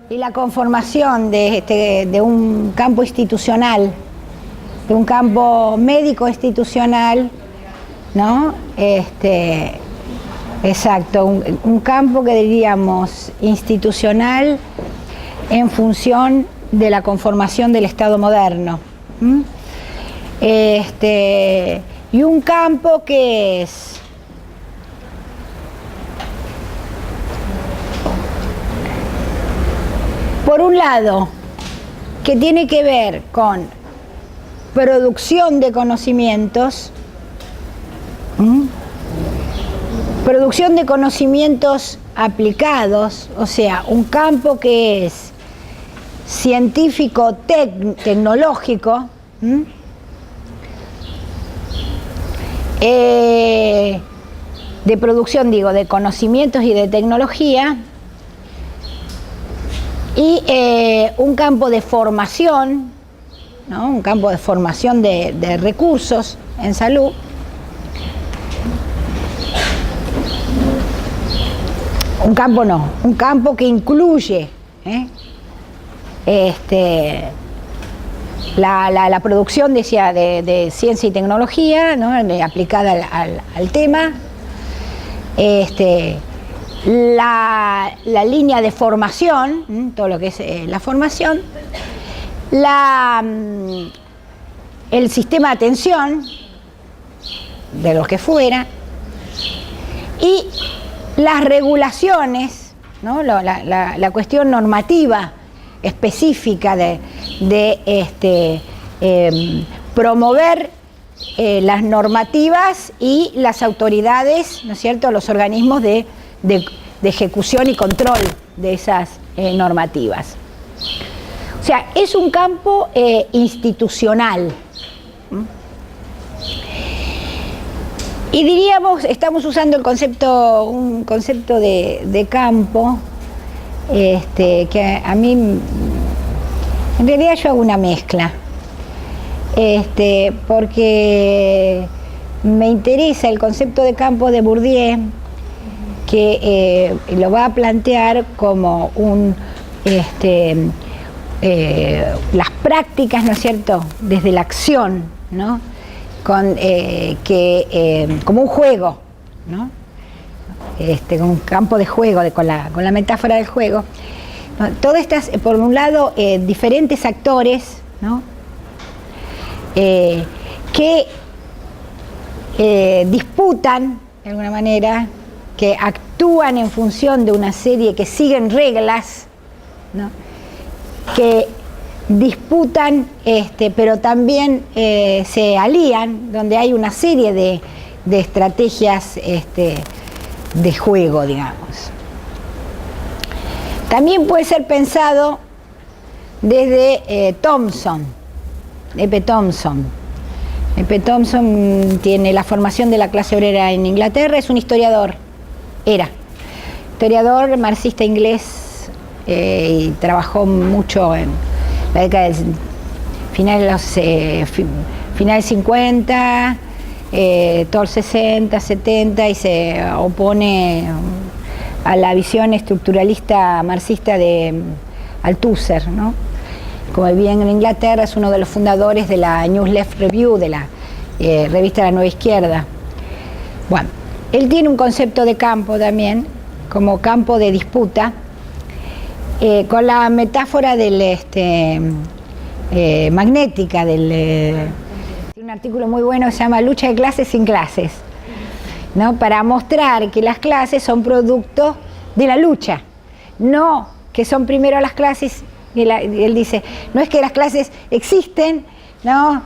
y la conformación de un campo institucional, de un campo médico institucional, ¿no? Exacto, un campo que diríamos institucional en función de la conformación del Estado moderno. Y un campo que es por un lado, que tiene que ver con producción de conocimientos, producción de conocimientos aplicados, o sea, un campo que es científico, tecnológico, de producción, digo, de conocimientos y de tecnología, y un campo de formación, ¿no? Un campo de formación de recursos en salud, un campo que incluye la producción de ciencia y tecnología, ¿no? Aplicada al tema, la línea de formación, todo lo que es la formación, el sistema de atención, de lo que fuera, y las regulaciones, ¿no? La cuestión normativa específica de promover las normativas y las autoridades, ¿no es cierto?, los organismos de ejecución y control de esas normativas. O sea, es un campo institucional. Y diríamos, estamos usando un concepto de campo, que a mí, en realidad yo hago una mezcla, porque me interesa el concepto de campo de Bourdieu, que lo va a plantear como las prácticas, ¿no es cierto?, desde la acción, ¿no?, como un juego, ¿no?, como un campo de juego, con la metáfora del juego. Todas estas, por un lado, diferentes actores, ¿no?, que disputan, de alguna manera, que actúan en función de una serie, que siguen reglas, ¿no?, que disputan, pero también se alían, donde hay una serie de estrategias de juego, digamos. También puede ser pensado desde Thompson, E.P. Thompson. E.P. Thompson tiene la formación de la clase obrera en Inglaterra, es un historiador, era historiador marxista inglés, y trabajó mucho en la década final 50, todo el 60, 70, y se opone a la visión estructuralista marxista de Althusser, ¿no? Como bien en Inglaterra, es uno de los fundadores de la New Left Review, de la revista de la Nueva Izquierda. Bueno, él tiene un concepto de campo también, como campo de disputa, con la metáfora del magnética, tiene un artículo muy bueno que se llama Lucha de clases sin clases, ¿no?, para mostrar que las clases son producto de la lucha, no que son primero las clases. Él dice, no es que las clases existen, ¿no?,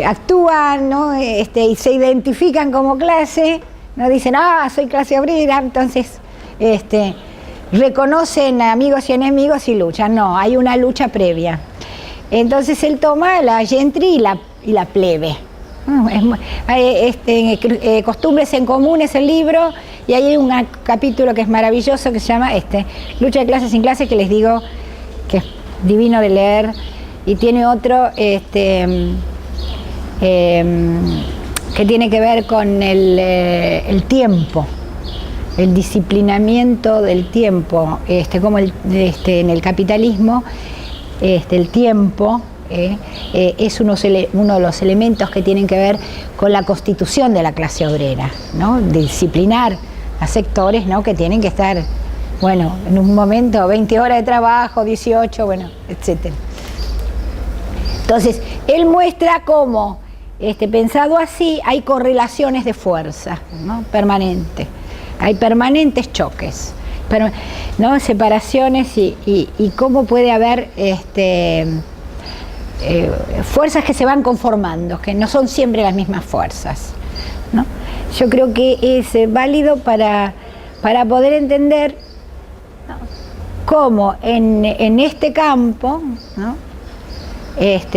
actúan, ¿no?, y se identifican como clase, no dicen, soy clase obrera, entonces reconocen amigos y enemigos y luchan. No, hay una lucha previa. Entonces él toma la gentry y la plebe. Costumbres en Común es el libro, y ahí hay un capítulo que es maravilloso que se llama Lucha de clases sin clases, que les digo que es divino de leer, y tiene otro que tiene que ver con el tiempo, el disciplinamiento del tiempo, como en el capitalismo, el tiempo es uno de los elementos que tienen que ver con la constitución de la clase obrera, ¿no? Disciplinar a sectores, ¿no?, que tienen que estar, bueno, en un momento 20 horas de trabajo, 18, bueno, etc. Entonces, él muestra cómo, pensado así, hay correlaciones de fuerza, ¿no?, permanentes. Hay permanentes choques, ¿no?, separaciones y cómo puede haber fuerzas que se van conformando, que no son siempre las mismas fuerzas, ¿no? Yo creo que es válido para poder entender, ¿no?, cómo en este campo, ¿no?,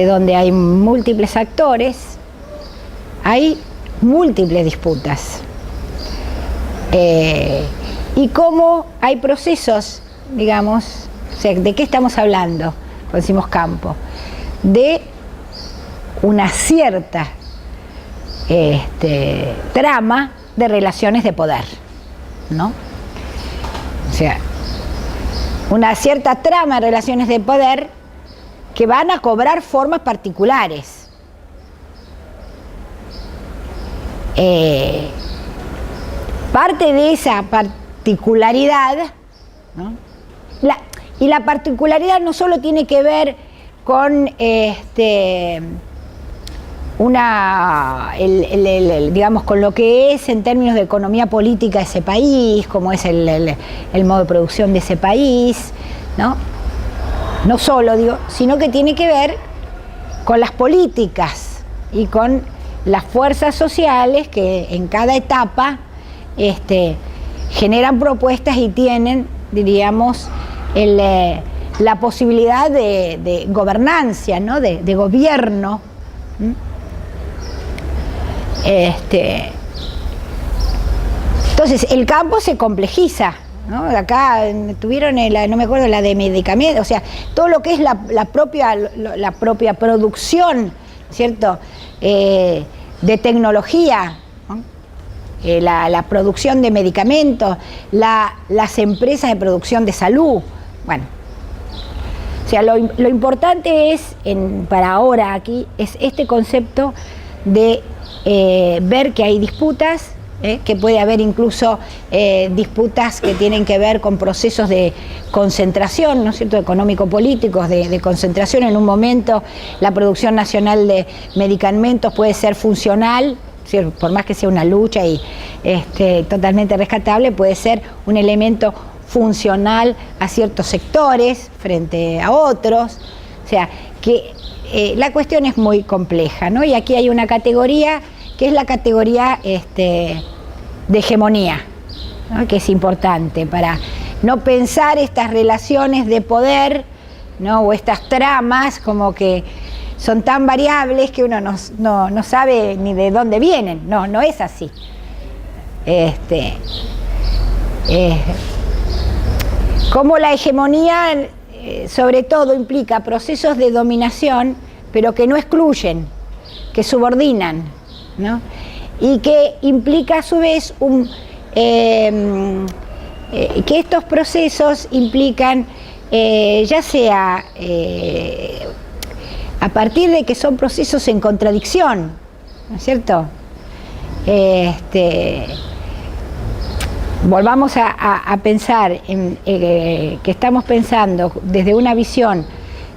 donde hay múltiples actores, hay múltiples disputas. Y cómo hay procesos, digamos, o sea, ¿de qué estamos hablando cuando decimos campo? De una cierta trama de relaciones de poder, ¿no? O sea, una cierta trama de relaciones de poder que van a cobrar formas particulares. Parte de esa particularidad, ¿no?, y la particularidad no solo tiene que ver con digamos, con lo que es en términos de economía política de ese país, como es el modo de producción de ese país, ¿no? No solo, digo, sino que tiene que ver con las políticas y con las fuerzas sociales que en cada etapa generan propuestas y tienen, diríamos, la posibilidad de gobernancia, ¿no?, de gobierno. Entonces, el campo se complejiza, ¿no? Acá tuvieron, no me acuerdo, la de medicamentos, o sea, todo lo que es la propia producción, ¿cierto?, de tecnología, ¿no?, la producción de medicamentos, las empresas de producción de salud. Bueno, o sea, lo importante es, para ahora aquí, es este concepto de ver que hay disputas, que puede haber incluso disputas que tienen que ver con procesos de concentración, ¿no es cierto?, económico-políticos, de concentración. En un momento la producción nacional de medicamentos puede ser funcional, ¿cierto?, por más que sea una lucha y totalmente rescatable, puede ser un elemento funcional a ciertos sectores frente a otros. O sea, que la cuestión es muy compleja, ¿no? Y aquí hay una categoría que es la categoría de hegemonía, ¿no?, que es importante para no pensar estas relaciones de poder, ¿no?, o estas tramas como que son tan variables que uno no sabe ni de dónde vienen. No es así. Como la hegemonía sobre todo implica procesos de dominación, pero que no excluyen, que subordinan, ¿no?, y que implica a su vez que estos procesos implican, ya sea a partir de que son procesos en contradicción, ¿no es cierto? Volvamos a pensar en que estamos pensando desde una visión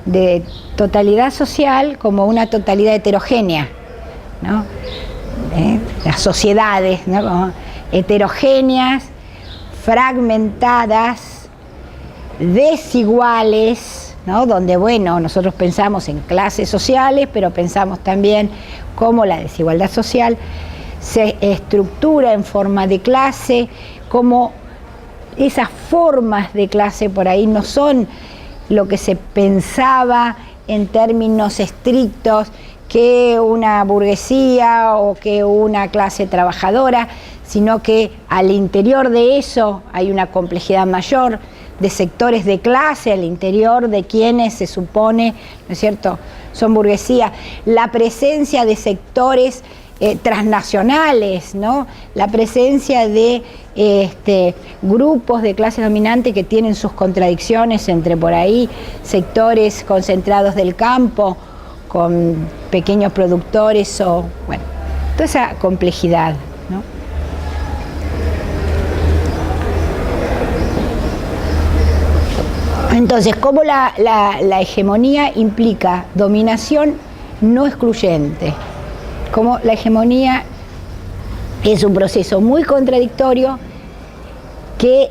de totalidad social como una totalidad heterogénea, ¿no? Las sociedades, ¿no?, como heterogéneas, fragmentadas, desiguales, ¿no?, donde, bueno, nosotros pensamos en clases sociales, pero pensamos también cómo la desigualdad social se estructura en forma de clase, cómo esas formas de clase por ahí no son lo que se pensaba en términos estrictos que una burguesía o que una clase trabajadora, sino que al interior de eso hay una complejidad mayor de sectores de clase, al interior de quienes se supone, ¿no es cierto?, son burguesía, la presencia de sectores transnacionales, ¿no? La presencia de grupos de clase dominante que tienen sus contradicciones entre por ahí sectores concentrados del campo con pequeños productores o, bueno, toda esa complejidad, ¿no? Entonces, ¿cómo la hegemonía implica dominación no excluyente? Como la hegemonía es un proceso muy contradictorio que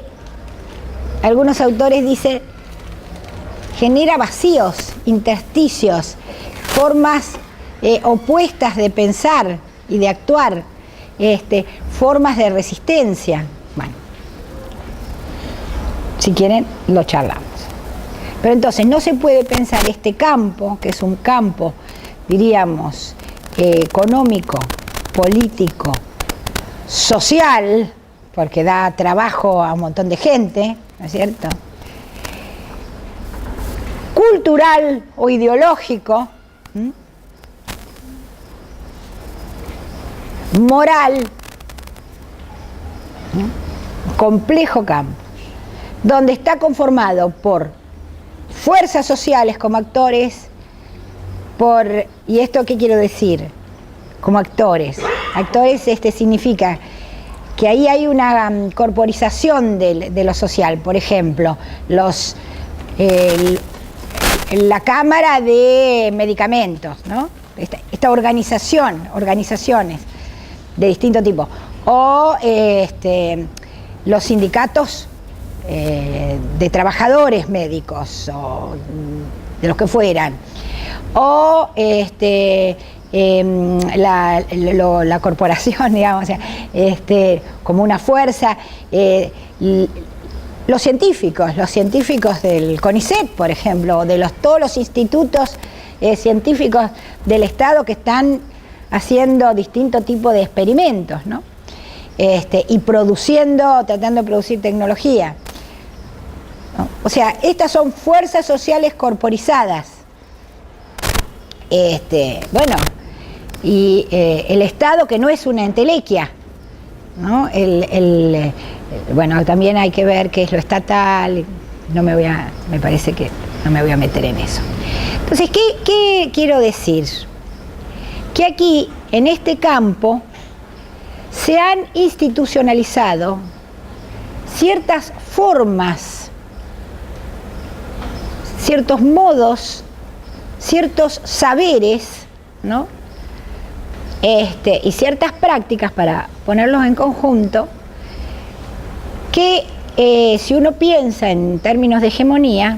algunos autores dicen genera vacíos, intersticios, formas opuestas de pensar y de actuar, formas de resistencia. Bueno, si quieren lo charlamos. Pero entonces no se puede pensar este campo, que es un campo, diríamos, económico, político, social, porque da trabajo a un montón de gente, ¿no es cierto? Cultural o ideológico, moral, complejo campo, donde está conformado por fuerzas sociales como actores, ¿y esto qué quiero decir? Como actores. Actores significa que ahí hay una corporización de lo social. Por ejemplo, la Cámara de Medicamentos, ¿no? Esta organizaciones de distinto tipo. O los sindicatos de trabajadores médicos o de los que fueran, o la corporación, digamos, o sea, como una fuerza, los científicos del CONICET, por ejemplo, o de todos los institutos científicos del Estado que están haciendo distinto tipo de experimentos, ¿no? Y tratando de producir tecnología, ¿no? O sea, estas son fuerzas sociales corporizadas. Bueno, y el Estado, que no es una entelequia, ¿no? Bueno, también hay que ver qué es lo estatal, me parece que no me voy a meter en eso. Entonces, ¿qué quiero decir? Que aquí, en este campo, se han institucionalizado ciertas formas, ciertos modos, ciertos saberes, ¿no? Y ciertas prácticas, para ponerlos en conjunto, que si uno piensa en términos de hegemonía,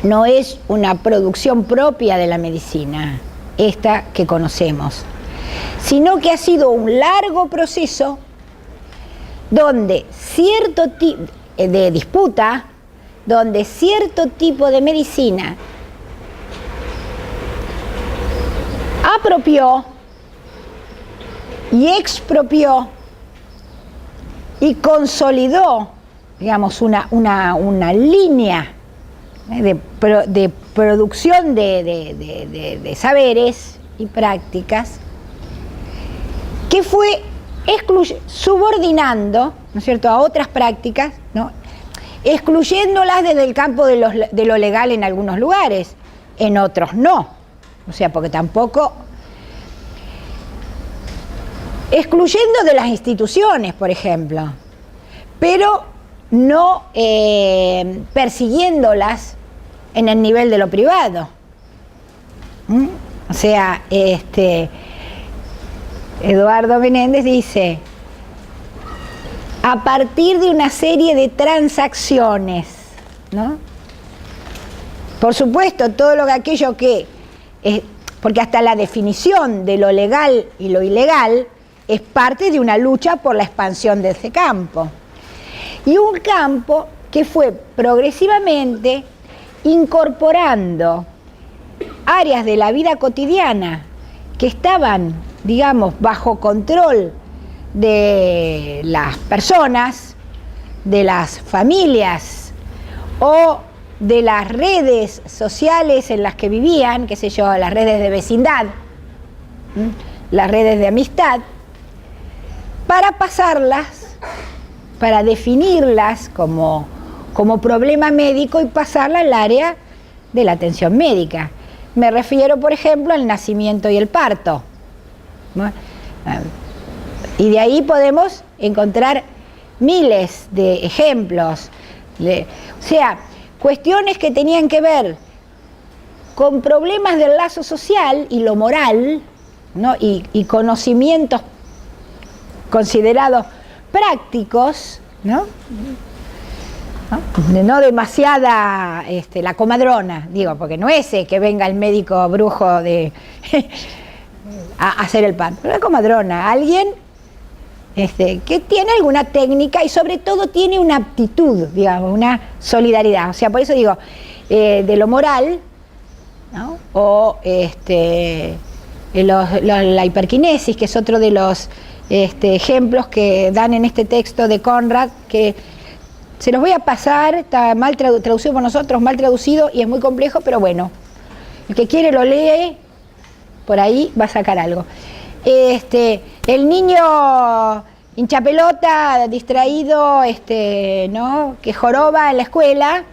no es una producción propia de la medicina, esta que conocemos, sino que ha sido un largo proceso donde cierto tipo de disputa, donde cierto tipo de medicina apropió y expropió y consolidó, digamos, una línea de producción de saberes y prácticas que fue subordinando, ¿no es cierto?, a otras prácticas, ¿no?, excluyéndolas desde el campo de lo legal en algunos lugares, en otros no. O sea, porque tampoco excluyendo de las instituciones, por ejemplo, pero no persiguiéndolas en el nivel de lo privado. O sea, Eduardo Menéndez dice, a partir de una serie de transacciones, ¿no? Por supuesto, aquello que porque hasta la definición de lo legal y lo ilegal es parte de una lucha por la expansión de ese campo. Y un campo que fue progresivamente incorporando áreas de la vida cotidiana que estaban, digamos, bajo control de las personas, de las familias o de las redes sociales en las que vivían, qué sé yo, las redes de vecindad, las redes de amistad, para pasarlas, para definirlas como problema médico y pasarla al área de la atención médica. Me refiero, por ejemplo, al nacimiento y el parto, ¿no? Y de ahí podemos encontrar miles de ejemplos. O sea, cuestiones que tenían que ver con problemas del lazo social y lo moral, ¿no? y conocimientos considerados prácticos, ¿no? No demasiada la comadrona, digo, porque no es que venga el médico brujo a hacer el pan, pero la comadrona, alguien que tiene alguna técnica y sobre todo tiene una aptitud, digamos, una solidaridad. O sea, por eso digo, de lo moral, ¿no? O la hiperquinesis, que es otro de los ejemplos que dan en este texto de Conrad, que se los voy a pasar, está mal traducido por nosotros, mal traducido y es muy complejo, pero bueno, el que quiere lo lee, por ahí va a sacar algo. El niño hinchapelota, distraído, ¿no? que joroba en la escuela,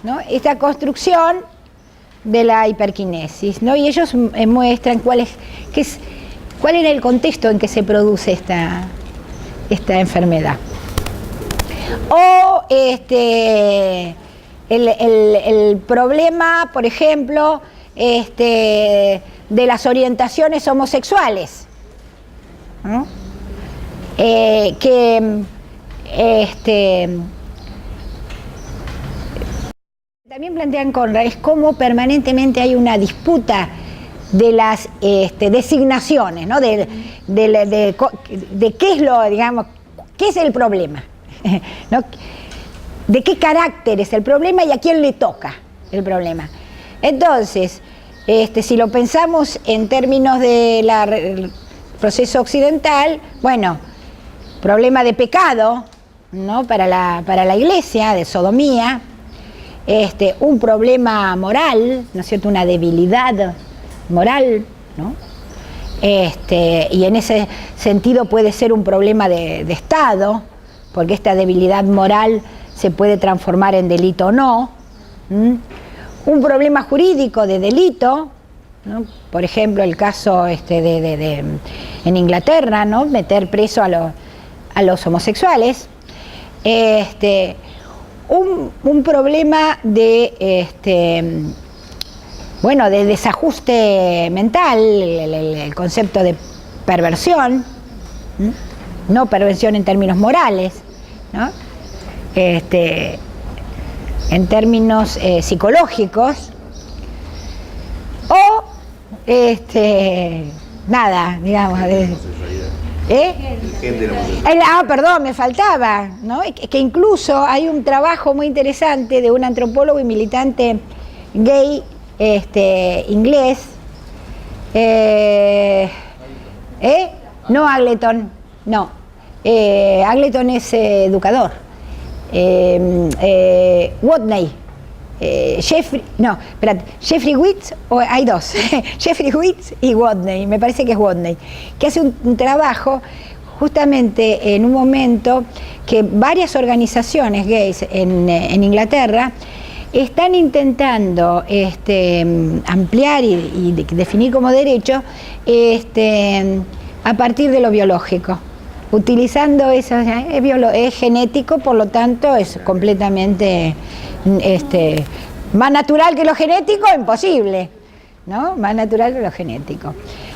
¿no? Esta construcción de la hiperquinesis, ¿no? Y ellos muestran cuál era el contexto en que se produce esta enfermedad. O el problema, por ejemplo, de las orientaciones homosexuales, ¿no? También plantean Conrad, es cómo permanentemente hay una disputa de las designaciones, ¿no? de qué es lo, digamos, qué es el problema, ¿no? De qué carácter es el problema y a quién le toca el problema. Entonces, si lo pensamos en términos del proceso occidental, bueno, problema de pecado, ¿no? para la Iglesia, de sodomía, un problema moral, ¿no es cierto?, una debilidad moral, ¿no? Y en ese sentido puede ser un problema de Estado, porque esta debilidad moral se puede transformar en delito o no. Un problema jurídico de delito, ¿no? Por ejemplo, el caso en Inglaterra, ¿no? Meter preso a los homosexuales. Un problema de de desajuste mental, el concepto de perversión, no perversión en términos morales, ¿no? En términos psicológicos, o nada, digamos. Perdón, me faltaba, ¿no? Que incluso hay un trabajo muy interesante de un antropólogo y militante gay inglés, no Agleton, no, Agleton es educador, Watney, Jeffrey Witz, hay dos, Jeffrey Witz y Watney, me parece que es Watney, que hace un trabajo justamente en un momento que varias organizaciones gays en Inglaterra están intentando ampliar y definir como derecho a partir de lo biológico, utilizando eso, es genético, por lo tanto es completamente más natural que lo genético, imposible, ¿no? Más natural que lo genético.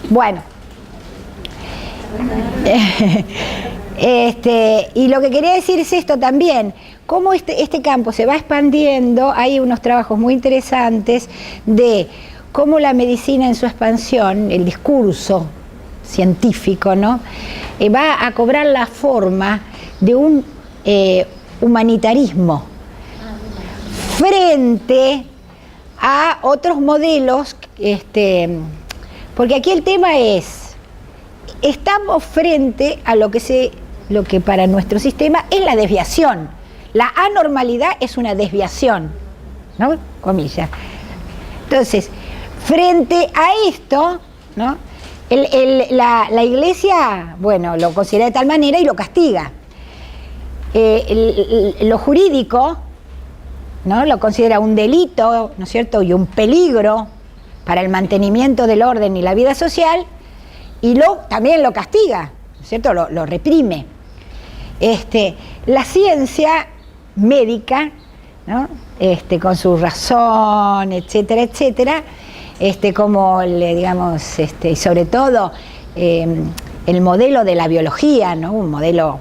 Bueno, y lo que quería decir es esto también, cómo este campo se va expandiendo. Hay unos trabajos muy interesantes de cómo la medicina en su expansión, el discurso científico, ¿no? Va a cobrar la forma de un humanitarismo frente a otros modelos, porque aquí el tema es, estamos frente a lo que para nuestro sistema es la desviación. La anormalidad es una desviación, ¿no? Comillas. Entonces, frente a esto, ¿no? La Iglesia, bueno, lo considera de tal manera y lo castiga. Lo jurídico, ¿no?, lo considera un delito, ¿no es cierto?, y un peligro para el mantenimiento del orden y la vida social, y también lo castiga, ¿no es cierto?, lo reprime. La ciencia médica, ¿no?, con su razón, etcétera, etcétera, como digamos, y sobre todo el modelo de la biología, ¿no?, un modelo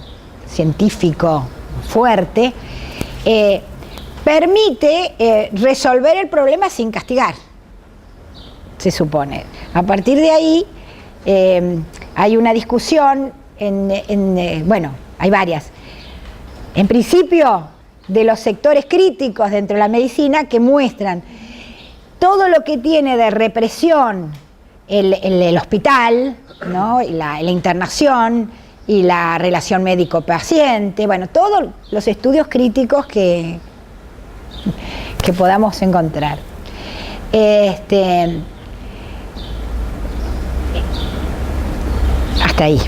científico fuerte, permite resolver el problema sin castigar, se supone. A partir de ahí hay una discusión, bueno, hay varias. En principio, de los sectores críticos dentro de la medicina que muestran todo lo que tiene de represión el hospital, ¿no?, y la internación y la relación médico-paciente, bueno, todos los estudios críticos que podamos encontrar. Hasta ahí.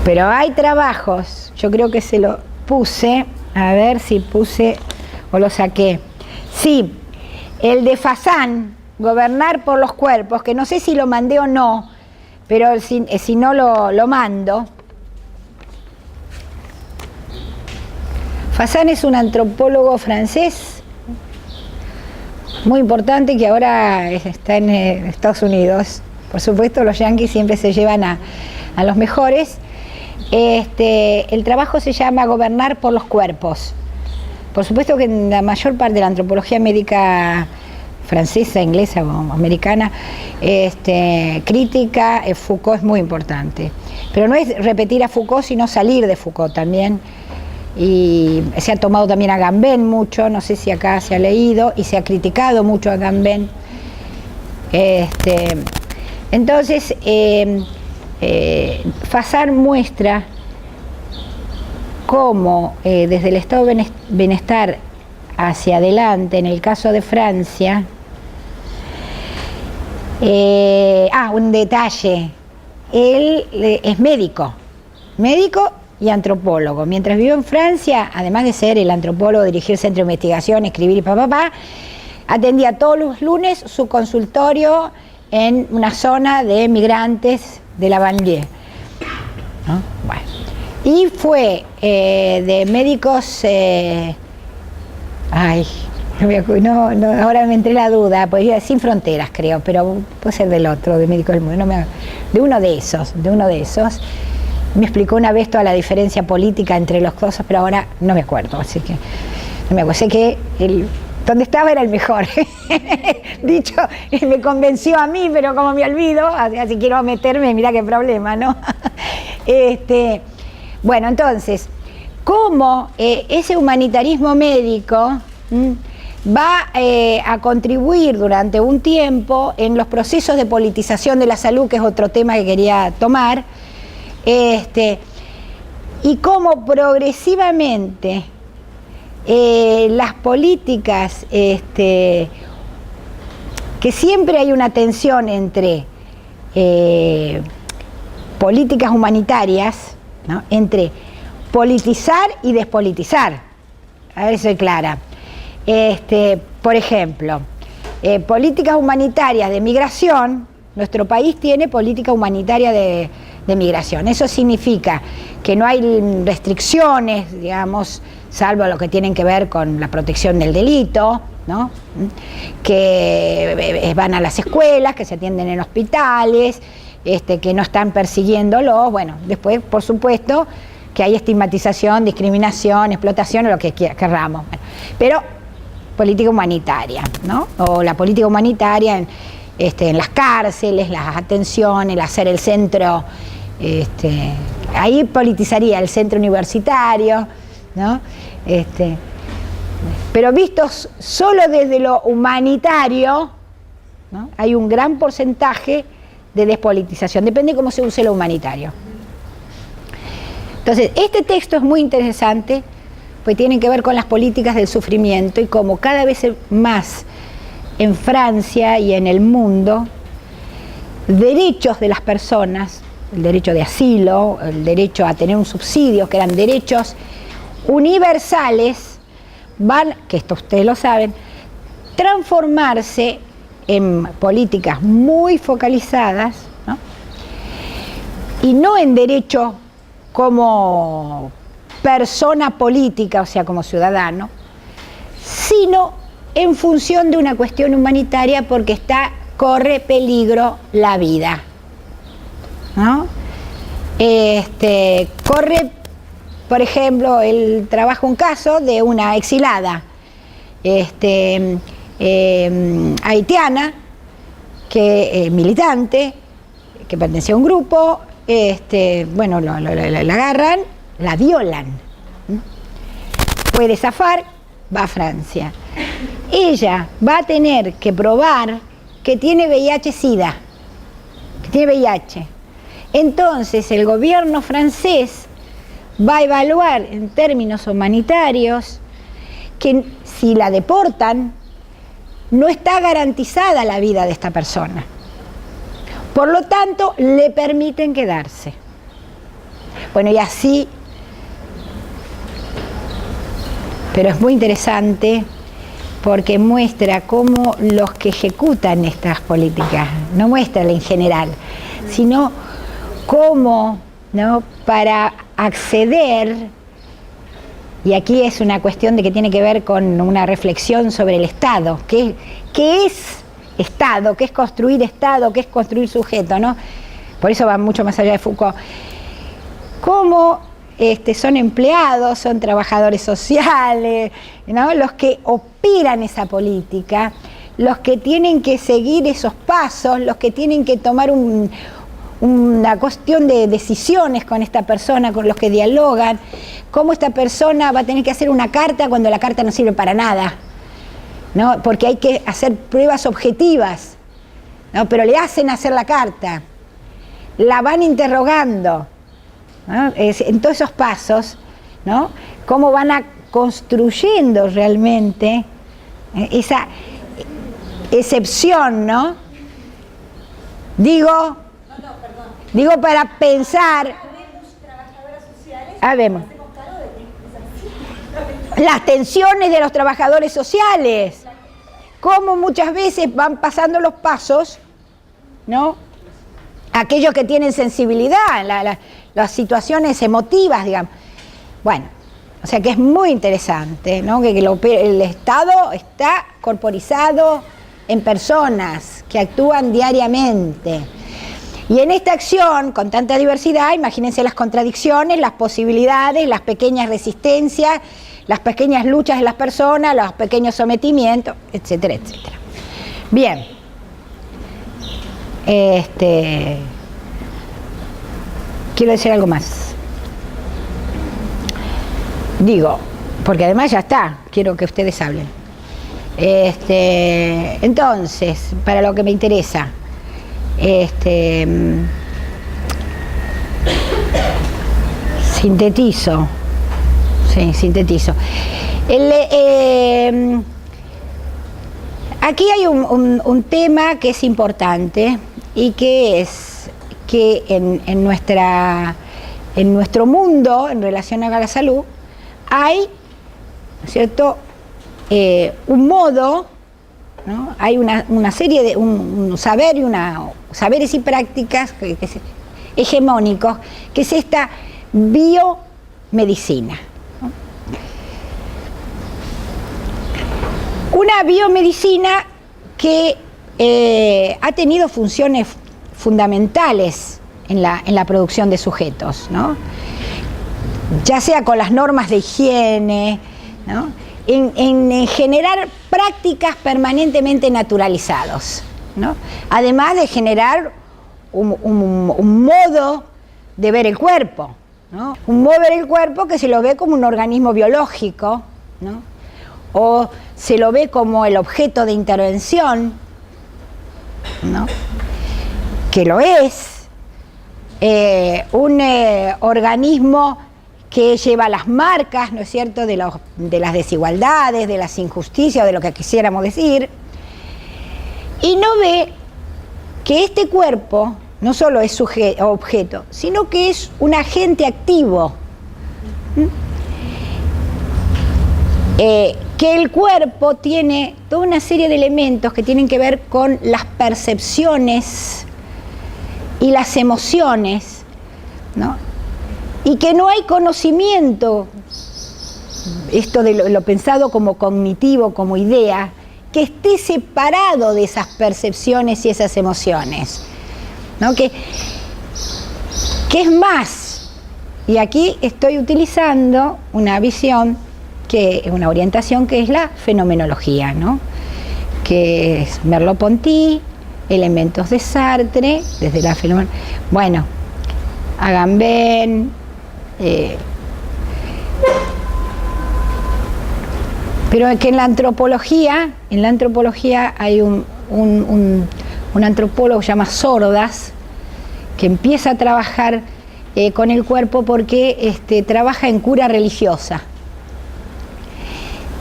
Pero hay trabajos, yo creo que se lo puse, a ver si puse o lo saqué. Sí, el de Fasan, Gobernar por los cuerpos, que no sé si lo mandé o no, pero si no lo mando. Fasan es un antropólogo francés muy importante que ahora está en Estados Unidos. Por supuesto, los yanquis siempre se llevan a los mejores. El trabajo se llama Gobernar por los cuerpos. Por supuesto que en la mayor parte de la antropología médica francesa, inglesa o americana, crítica, Foucault es muy importante. Pero no es repetir a Foucault, sino salir de Foucault también. Y se ha tomado también a Gambén mucho, no sé si acá se ha leído, y se ha criticado mucho a Gambén. Entonces, Fasan muestra cómo desde el estado de bienestar hacia adelante, en el caso de Francia, un detalle, él es médico y antropólogo. Mientras vivió en Francia, además de ser el antropólogo, dirigir centro de investigación, escribir y atendía todos los lunes su consultorio en una zona de migrantes de la banlieue, ¿no? Bueno. Y fue de médicos, ahora me entré la duda, pues Sin Fronteras creo, pero puede ser del otro, de Médicos del Mundo, de uno de esos. Me explicó una vez toda la diferencia política entre los cosas, pero ahora no me acuerdo, así que no me acuerdo. Sé que donde estaba era el mejor. Dicho, me convenció a mí, pero como me olvido, así quiero meterme, mira qué problema, ¿no? Bueno, entonces, ¿cómo ese humanitarismo médico va a contribuir durante un tiempo en los procesos de politización de la salud, que es otro tema que quería tomar? Y cómo progresivamente las políticas, que siempre hay una tensión entre políticas humanitarias, ¿no?, entre politizar y despolitizar. A ver si soy clara. Por ejemplo, políticas humanitarias de migración. Nuestro país tiene política humanitaria de migración. Eso significa que no hay restricciones, digamos, salvo lo que tienen que ver con la protección del delito, ¿no?, que van a las escuelas, que se atienden en hospitales, que no están persiguiéndolos. Bueno, después, por supuesto, que hay estigmatización, discriminación, explotación, o lo que querramos. Bueno, pero política humanitaria, ¿no? O la política humanitaria en las cárceles, las atenciones, el hacer el centro, ahí politizaría el centro universitario, ¿no? Pero vistos solo desde lo humanitario, ¿no?, hay un gran porcentaje de despolitización, depende de cómo se use lo humanitario. Entonces, este texto es muy interesante, pues tiene que ver con las políticas del sufrimiento y cómo cada vez más en Francia y en el mundo derechos de las personas, el derecho de asilo, el derecho a tener un subsidio, que eran derechos universales, van, que esto ustedes lo saben, transformarse en políticas muy focalizadas, ¿no? Y no en derecho como persona política, o sea, como ciudadano, sino en función de una cuestión humanitaria porque corre peligro la vida, ¿no? Corre, por ejemplo, trabajo un caso de una exilada haitiana, militante, que pertenecía a un grupo, bueno, la agarran, la violan, puede zafar, va a Francia. Ella va a tener que probar que tiene VIH-Sida, que tiene VIH. Entonces el gobierno francés va a evaluar en términos humanitarios que si la deportan, no está garantizada la vida de esta persona. Por lo tanto, le permiten quedarse. Bueno, y así, pero es muy interesante porque muestra cómo los que ejecutan estas políticas, no muestran en general, sino cómo, ¿no?, para acceder, y aquí es una cuestión de que tiene que ver con una reflexión sobre el Estado, ¿qué es Estado? ¿Qué es construir Estado? ¿Qué es construir sujeto? ¿No? Por eso va mucho más allá de Foucault. Cómo son empleados, son trabajadores sociales, ¿no?, los que operan esa política, los que tienen que seguir esos pasos, los que tienen que tomar una cuestión de decisiones con esta persona, con los que dialogan, cómo esta persona va a tener que hacer una carta cuando la carta no sirve para nada, ¿no?, porque hay que hacer pruebas objetivas, ¿no?, pero le hacen hacer la carta, la van interrogando, ¿no?, en todos esos pasos, ¿no?, cómo van construyendo realmente esa excepción, ¿no? Digo para pensar, vemos las tensiones de los trabajadores sociales, cómo muchas veces van pasando los pasos, ¿no?, aquellos que tienen sensibilidad, las situaciones emotivas, digamos. Bueno, o sea que es muy interesante, ¿no?, que el Estado está corporizado en personas que actúan diariamente. Y en esta acción, con tanta diversidad, imagínense las contradicciones, las posibilidades, las pequeñas resistencias, las pequeñas luchas de las personas, los pequeños sometimientos, etcétera, etcétera. Bien. Quiero decir algo más. Digo, porque además ya está, quiero que ustedes hablen. Entonces, para lo que me interesa, sintetizo. Aquí hay un tema que es importante y que es que en nuestro mundo, en relación a la salud, hay, ¿no es cierto?, un modo, ¿no?, hay una serie de un saber y saberes y prácticas hegemónicos, que es esta biomedicina, ¿no? Una biomedicina que ha tenido funciones fundamentales en la producción de sujetos, ¿no?, ya sea con las normas de higiene, ¿no?, en generar prácticas permanentemente naturalizados, ¿no?, además de generar un modo de ver el cuerpo, ¿no?, un modo de ver el cuerpo que se lo ve como un organismo biológico, ¿no?, o se lo ve como el objeto de intervención, ¿no?, que lo es, un organismo que lleva las marcas, ¿no es cierto?, de las desigualdades, de las injusticias, de lo que quisiéramos decir, y no ve que este cuerpo no solo es objeto, sino que es un agente activo. Que el cuerpo tiene toda una serie de elementos que tienen que ver con las percepciones y las emociones, ¿no? Y que no hay conocimiento, esto de lo pensado como cognitivo, como idea, que esté separado de esas percepciones y esas emociones, ¿no? Que es más, y aquí estoy utilizando una visión, que es una orientación que es la fenomenología, ¿no? Que es Merleau-Ponty, elementos de Sartre, desde la fenomenología, bueno, Agamben, pero que en la antropología hay un antropólogo que se llama Sordas, que empieza a trabajar con el cuerpo porque trabaja en cura religiosa,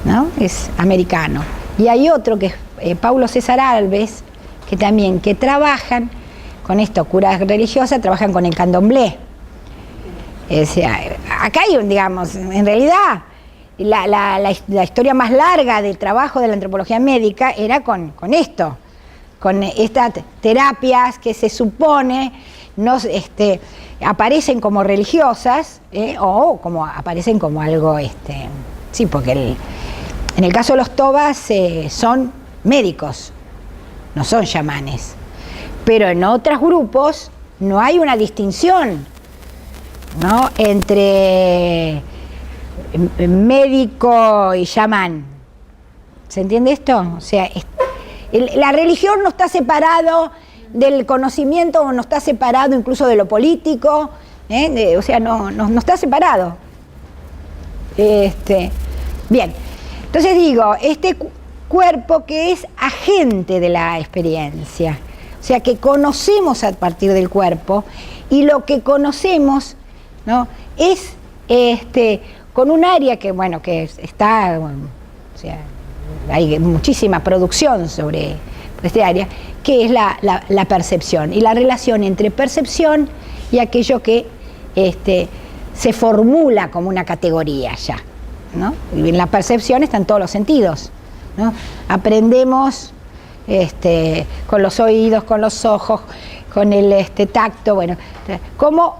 ¿no? Es americano. Y hay otro que es Paulo César Alves, que trabajan con esto, cura religiosa, trabajan con el candomblé. O sea, acá hay digamos, en realidad, la historia más larga del trabajo de la antropología médica era con esto, con estas terapias que se supone aparecen como religiosas, o como aparecen como algo, sí, porque en el caso de los tobas son médicos, no son chamanes, pero en otros grupos no hay una distinción, ¿no?, entre médico y chamán. ¿Se entiende esto? O sea, la religión no está separado del conocimiento, o no está separado incluso de lo político, o sea, no está separado. Bien, entonces digo, este cuerpo que es agente de la experiencia, o sea, que conocemos a partir del cuerpo, y lo que conocemos, ¿no?, es con un área que, bueno, que está, o sea, hay muchísima producción sobre este área, que es la percepción, y la relación entre percepción y aquello que se formula como una categoría ya, ¿no? Y en la percepción están todos los sentidos, ¿no? Aprendemos con los oídos, con los ojos, con el tacto, bueno, como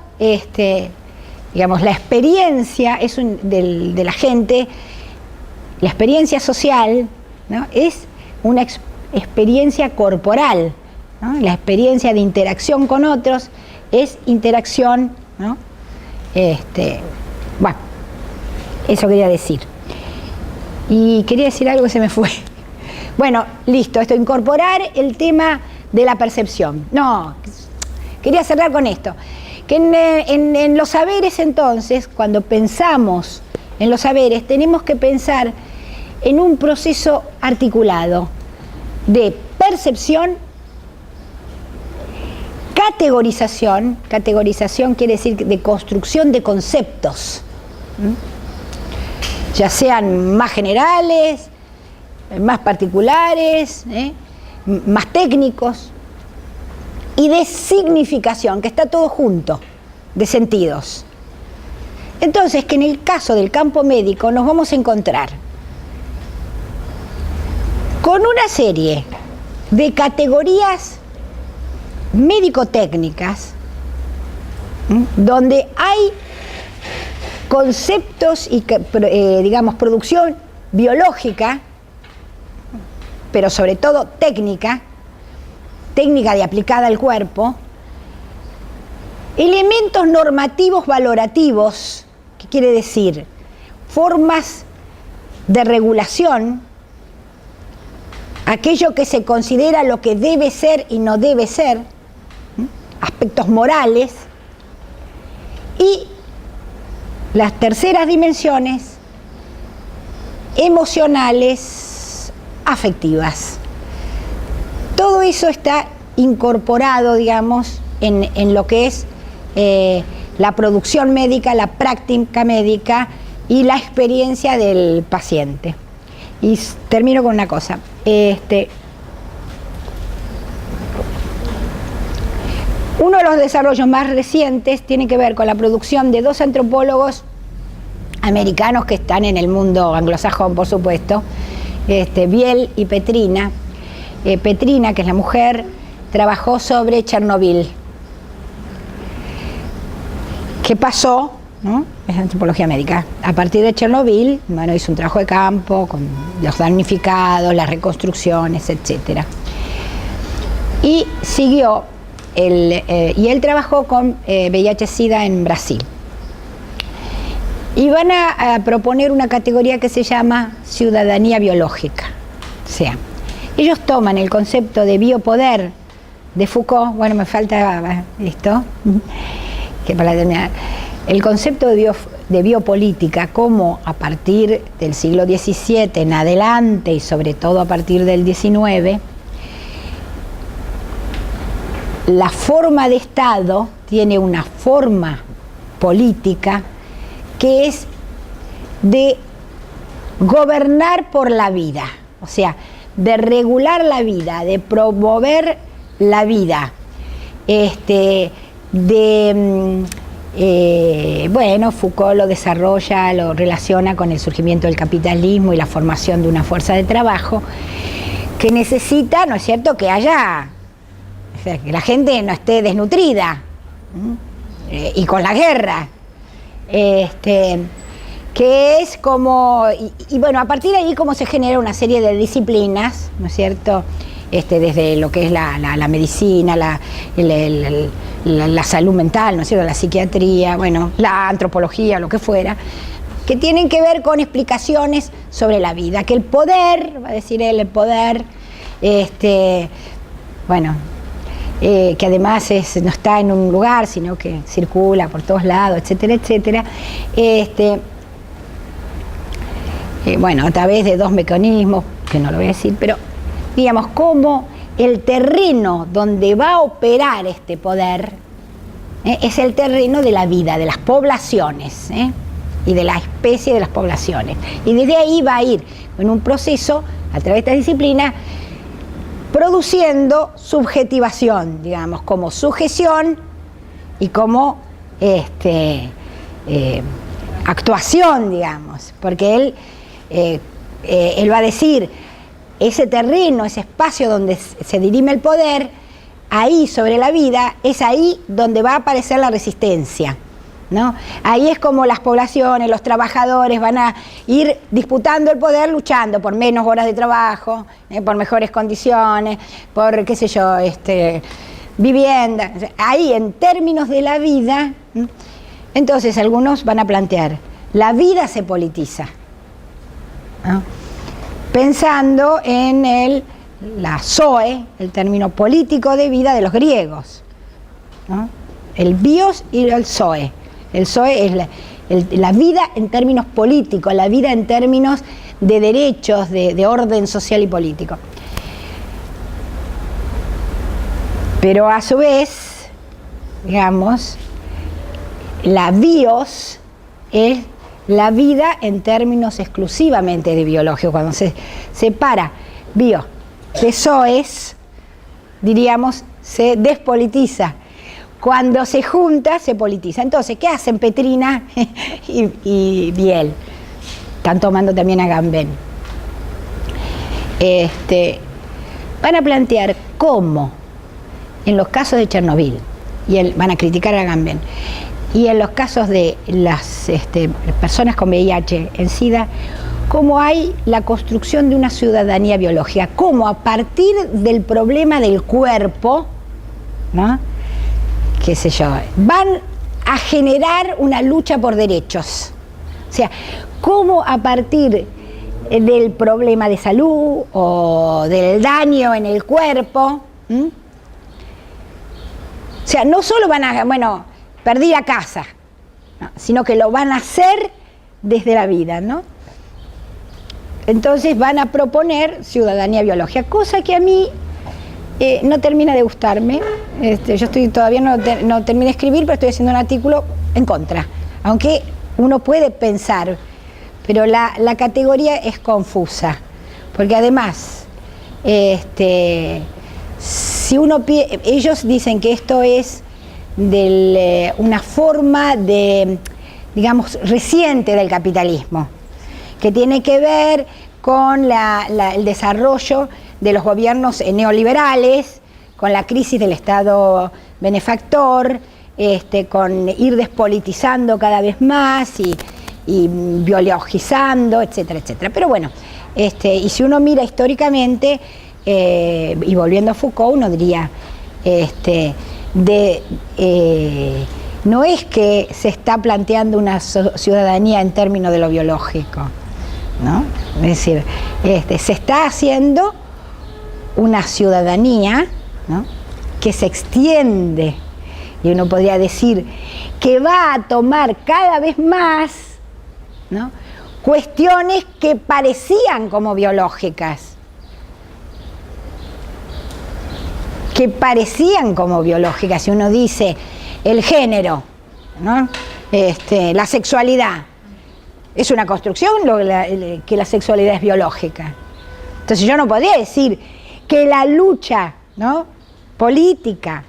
digamos, la experiencia es de la gente, la experiencia social, ¿no?, es una experiencia corporal, ¿no? La experiencia de interacción con otros es interacción, ¿no? Bueno, eso quería decir. Y quería decir algo que se me fue. Bueno, listo, incorporar el tema de la percepción. No, quería cerrar con esto. Que en los saberes, entonces, cuando pensamos en los saberes, tenemos que pensar en un proceso articulado de percepción, categorización quiere decir de construcción de conceptos, ya sean más generales, más particulares, más técnicos, y de significación, que está todo junto, de sentidos. Entonces, que en el caso del campo médico nos vamos a encontrar con una serie de categorías médico-técnicas, donde hay conceptos y, digamos, producción biológica, pero sobre todo técnica de aplicada al cuerpo, elementos normativos valorativos, ¿qué quiere decir? Formas de regulación, aquello que se considera lo que debe ser y no debe ser, aspectos morales, y las terceras dimensiones emocionales, afectivas. Todo eso está incorporado, digamos, en lo que es la producción médica, la práctica médica y la experiencia del paciente. Y termino con una cosa. Uno de los desarrollos más recientes tiene que ver con la producción de dos antropólogos americanos que están en el mundo anglosajón, por supuesto, Biel y Petrina. Petrina, que es la mujer, trabajó sobre Chernobyl. ¿Qué pasó? ¿No? Es antropología médica. A partir de Chernobyl, bueno, hizo un trabajo de campo con los damnificados, las reconstrucciones, etc. Y siguió, y él trabajó con VIH-Sida en Brasil. Y van a proponer una categoría que se llama ciudadanía biológica. O sea, ellos toman el concepto de biopoder de Foucault, bueno, me falta esto, que para terminar, el concepto de biopolítica, como a partir del siglo XVII en adelante y sobre todo a partir del XIX, la forma de Estado tiene una forma política que es de gobernar por la vida, o sea, de regular la vida, de promover la vida, bueno, Foucault lo desarrolla, lo relaciona con el surgimiento del capitalismo y la formación de una fuerza de trabajo que necesita, ¿no es cierto?, que haya, o sea, que la gente no esté desnutrida, y con la guerra, que es como, y bueno, a partir de ahí como se genera una serie de disciplinas, ¿no es cierto?, desde lo que es la medicina, la salud mental, ¿no es cierto?, la psiquiatría, bueno, la antropología, lo que fuera, que tienen que ver con explicaciones sobre la vida, que el poder, va a decir él, el poder, bueno, que además no está en un lugar, sino que circula por todos lados, etcétera, etcétera, bueno, a través de dos mecanismos, que no lo voy a decir, pero digamos, cómo el terreno donde va a operar este poder es el terreno de la vida, de las poblaciones, y de la especie de las poblaciones. Y desde ahí va a ir en un proceso, a través de esta disciplina, produciendo subjetivación, digamos, como sujeción y como actuación, digamos, porque él va a decir, ese terreno, ese espacio donde se dirime el poder, ahí sobre la vida, es ahí donde va a aparecer la resistencia, ¿no? Ahí es como las poblaciones, los trabajadores van a ir disputando el poder, luchando por menos horas de trabajo, por mejores condiciones, por, qué sé yo, vivienda. Ahí, en términos de la vida, entonces algunos van a plantear, la vida se politiza, ¿no?, pensando en la zoe, el término político de vida de los griegos, ¿no? El bios y el zoe. El zoe es la vida en términos políticos, la vida en términos de derechos, de orden social y político. Pero a su vez, digamos, la bios es la vida en términos exclusivamente de biológicos. Cuando se separa bio de zoes, diríamos, se despolitiza. Cuando se junta, se politiza. Entonces, ¿qué hacen Petrina y Biel? Están tomando también a Agamben. Van a plantear cómo, en los casos de Chernobyl, y van a criticar a Agamben, y en los casos de las personas con VIH en SIDA, cómo hay la construcción de una ciudadanía biológica, cómo a partir del problema del cuerpo, ¿no?, qué sé yo, van a generar una lucha por derechos. O sea, cómo a partir del problema de salud o del daño en el cuerpo, o sea, no solo van a, bueno, perdí la casa, ¿no?, sino que lo van a hacer desde la vida, ¿no? Entonces van a proponer ciudadanía biológica, cosa que a mí no termina de gustarme. Yo todavía no terminé de escribir, pero estoy haciendo un artículo en contra, aunque uno puede pensar, pero la categoría es confusa, porque además, si ellos dicen que esto es una forma de, digamos, reciente del capitalismo, que tiene que ver con el desarrollo de los gobiernos neoliberales, con la crisis del Estado benefactor, con ir despolitizando cada vez más y biologizando, etcétera, etcétera. Pero bueno, y si uno mira históricamente, y volviendo a Foucault, uno diría, no es que se está planteando una ciudadanía en términos de lo biológico, ¿no? Es decir, se está haciendo una ciudadanía, ¿no?, que se extiende, y uno podría decir que va a tomar cada vez más, ¿no?, cuestiones que parecían como biológicas, si uno dice el género, ¿no?, la sexualidad, es una construcción que la sexualidad es biológica. Entonces yo no podría decir que la lucha, ¿no?, política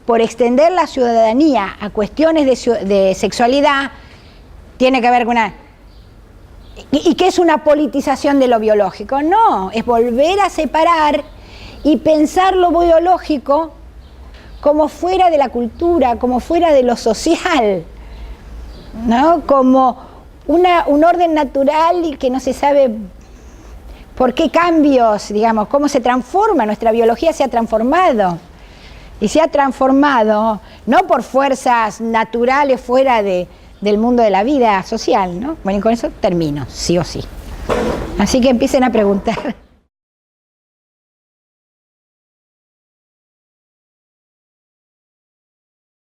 por extender la ciudadanía a cuestiones de sexualidad tiene que ver con y que es una politización de lo biológico. No, es volver a separar y pensar lo biológico como fuera de la cultura, como fuera de lo social, ¿no?, como un orden natural y que no se sabe por qué cambios, digamos, cómo se transforma. Nuestra biología se ha transformado, y se ha transformado no por fuerzas naturales fuera del mundo de la vida social, ¿no? Bueno, y con eso termino, sí o sí. Así que empiecen a preguntar.